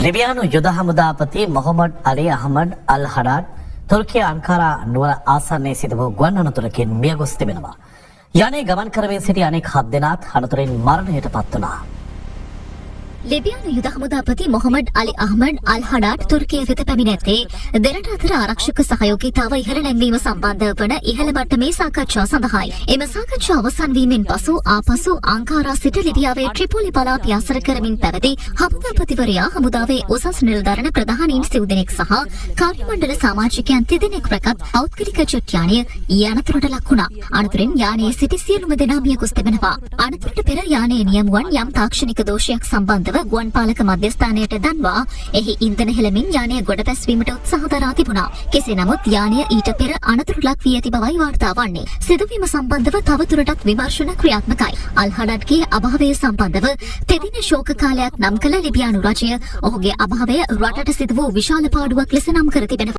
ලිබියානු යුද හමුදාපති මොහොමඩ් අලි අහමඩ් අල් හඩාඩ් තුර්කිය අන්කාරා නුවර ආසන්නයේ සිදු වූ ගුවන් අනතුරකින් මිය ගොස් තිබෙනවා. යන්නේ ගමන් කරමින් සිටි අනෙක් 7 දෙනාත් අනතුරින් මරණයට පත් වුණා. ලිබියානු යුද හමුදාපති මොහොමඩ් අලි අහමඩ් අල් හඩාඩ් තුර්කිය වෙත පැමිණ ඇත්තේ දෙරට අතර ආරක්ෂක සහයෝගීතාව ඉහළ නැංවීම සම්බන්ධ වන ඉහළ මට්ටමේ සාකච්ඡා සඳහායි. එම සාකච්ඡා අවසන් වීමෙන් පසු ආපසු අංකාරා සිට ලිබියාවේ ට්‍රිපෝලි පළාත යසර කරමින් පැවති හමුදාපතිවරයා හමුදාවේ උසස් නිලධාරණ ප්‍රධානීන් සිව් දෙනෙක් සහ කාර්ය මණ්ඩල සමාජිකයන් දෙදෙනෙක් රැකත් පෞද්ගලික ජෙට් යානය ඊ අනතුරට ලක් වුණා. අනතුරින් යානයේ සිටි සියලුම දෙනා මිය ගොස් තිබෙනවා. අනතුරට පෙර යානයේ නියමුවන් යම් තාක්ෂණික දෝෂයක් සම්බන්ධව ගුවන් පාලක මධ්‍යස්ථානයට දන්වා එහි ඉන්ධන හෙළමින් යානය ගොඩ බැස්වීමට උත්සාහ දරා තිබුණා. කෙසේ නමුත් යානය ඊට පෙර අනතුරු ලක් වී ඇති බවයි වාර්තා වන්නේ. සිදුවීම සම්බන්ධව තවදුරටත් විමර්ශන ක්‍රියාත්මකයි. අල් හඩඩ්ගේ අභාවය සම්බන්ධව තෙදින ශෝක කාලයක් නම් කළ ලිබියානු රජය ඔහුගේ අභාවය රටට සිදු වූ විශාල පාඩුවක් ලෙස නම් කර තිබෙනවා.